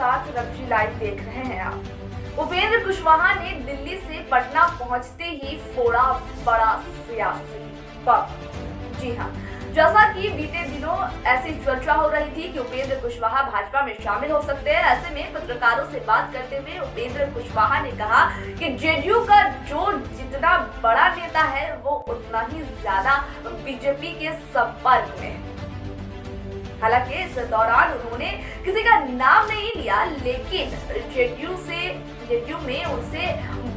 साथ रमजी लाइव देख रहे हैं आप। उपेंद्र कुशवाहा ने दिल्ली से पटना पहुंचते ही फोड़ा बड़ा सियासी बम। जी हाँ, जैसा कि बीते दिनों ऐसी चर्चा हो रही थी कि उपेंद्र कुशवाहा भाजपा में शामिल हो सकते हैं। ऐसे में पत्रकारों से बात करते हुए उपेंद्र कुशवाहा ने कहा कि जेडीयू का जो जितना बड़ा नेता है वो उतना ही ज्यादा बीजेपी के संपर्क में है। हालांकि इस दौरान उन्होंने किसी का नाम नहीं लिया, लेकिन जेडीयू में उनसे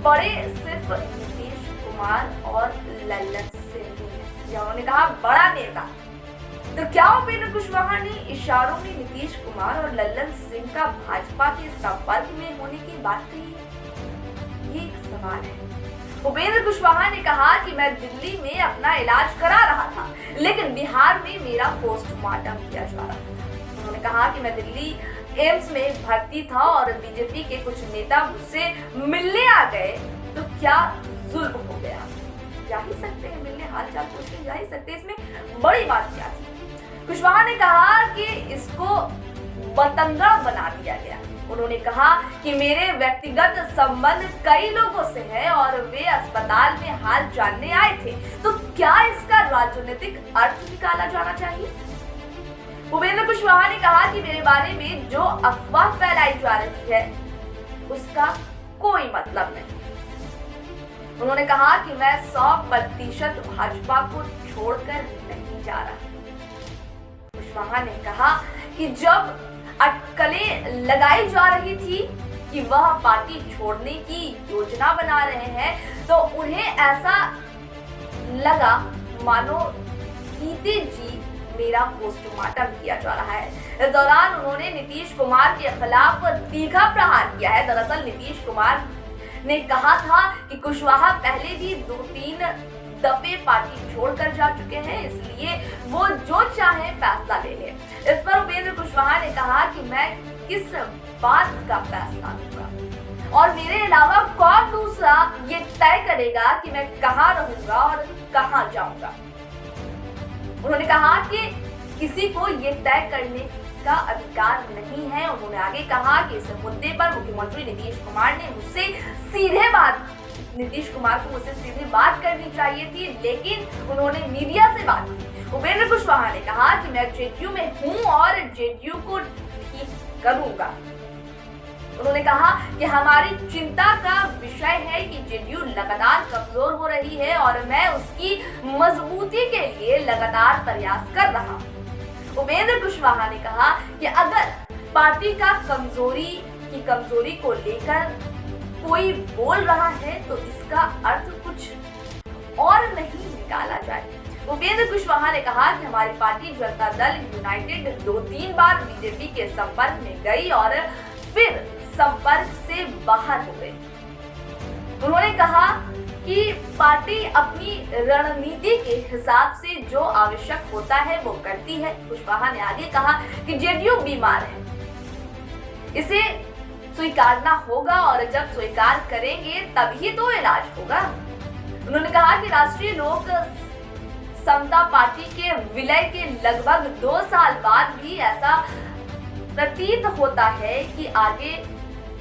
बड़े सिर्फ नीतीश कुमार और लल्लन सिंह हैं। या उन्होंने कहा बड़ा नेता। तो क्या उपेंद्र कुशवाहा ने इशारों में नीतीश कुमार और लल्लन सिंह का भाजपा के संपर्क में होने की बात कही है? ये एक सवाल है। उपेंद्र कुशवाहा ने कहा कि मैं दिल्ली में अपना इलाज करा रहा था, लेकिन बिहार में मेरा पोस्टमार्टम किया जा रहा था। उन्होंने कहा कि मैं दिल्ली एम्स में भर्ती था और बीजेपी के कुछ नेता मुझसे मिलने आ गए, तो क्या जुल्म हो गया? जा ही सकते हैं मिलने, हालचाल पूछने जा ही सकते हैं, इसमें बड़ी बात क्या थी? कुशवाहा ने कहा कि इसको बतंगड़ बना दिया गया। उन्होंने कहा कि मेरे व्यक्तिगत संबंध कई लोगों से है और वे अस्पताल में हाल जानने आए थे, तो क्या इसका राजनीतिक अर्थ निकाला जाना चाहिए? उपेंद्र कुशवाहा ने कहा कि मेरे बारे में जो अफवाह फैलाई जा रही है उसका कोई मतलब नहीं। उन्होंने कहा कि मैं 100% भाजपा को छोड़कर नहीं जा रहा। कुशवाहा ने कहा कि जब अटकलें लगाई जा रही थी कि वह पार्टी छोड़ने की योजना बना रहे हैं, तो उन्हें ऐसा लगा मानो कीर्ति जी मेरा पोस्टमार्टम किया जा रहा है। इस दौरान उन्होंने नीतीश कुमार के खिलाफ तीखा प्रहार किया है। दरअसल नीतीश कुमार ने कहा था कि कुशवाहा पहले भी 2-3 दफे पार्टी छोड़कर जा चुके हैं, इसलिए वो जो चाहे फैसला ले ले। इस पर उपेंद्र कुशवाहा ने कहा कि मैं किस बात का फैसला लूंगा और मेरे अलावा कौन दूसरा ये तय करेगा कि मैं कहां रहूंगा और कहां जाऊंगा। उन्होंने कहा कि किसी को ये तय करने का अधिकार नहीं है। उन्होंने आगे कहा कि इस मुद्दे पर मुख्यमंत्री नीतीश कुमार को मुझसे सीधे बात करनी चाहिए थी, लेकिन उन्होंने मीडिया से बात की। उपेंद्र कुशवाहा ने कहा कि मैं जेडीयू में हूं और जेडीयू को ठीक करूंगा। उन्होंने कहा कि हमारी चिंता का विषय है कि जेडीयू लगातार कमजोर हो रही है और मैं उसकी मजबूती के लिए लगातार प्रयास कर रहा हूं। उपेंद्र कुशवाहा ने कहा कि अगर पार्टी का कमजोरी को लेकर कोई बोल रहा है तो इसका अर्थ कुछ और नहीं निकाला जाए। उपेंद्र कुशवाहा ने कहा कि हमारी पार्टी जनता दल यूनाइटेड 2-3 बार बीजेपी के संपर्क में गई और फिर संपर्क से बाहर हो गई। उन्होंने कहा कि पार्टी अपनी रणनीति के हिसाब से जो आवश्यक होता है वो करती है। कुशवाहा ने आगे कहा कि जेडीयू बीमार है, इसे स्वीकारना होगा और जब स्वीकार करेंगे तभी तो इलाज होगा। उन्होंने कहा कि राष्ट्रीय लोक समता पार्टी के विलय के लगभग 2 साल बाद भी ऐसा प्रतीत होता है कि आगे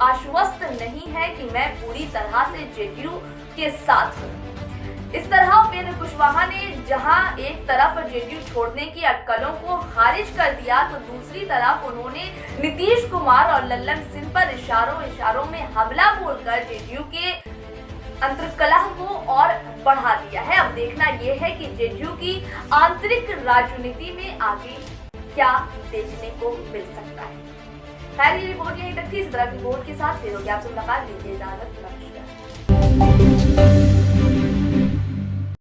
आश्वस्त नहीं है कि मैं पूरी तरह से जेडीयू के साथ हूं। इस तरह उपेंद्र कुशवाहा ने जहां एक तरफ जेडीयू छोड़ने की अटकलों को खारिज कर दिया, तो दूसरी तरफ उन्होंने नीतीश कुमार और लल्लन सिंह पर इशारों में हमला बोलकर जेडीयू के अंतर्कलह को और बढ़ा दिया है। अब देखना यह है कि जेडीयू की आंतरिक राजनीति में आगे क्या देखने को मिल सकता है। खैर, ये रिपोर्ट यहीं तक थी। इस तरह की रिपोर्ट के साथ फिर होगी आपसे मुलाकात। दीजिए इजाजत, नमस्कार।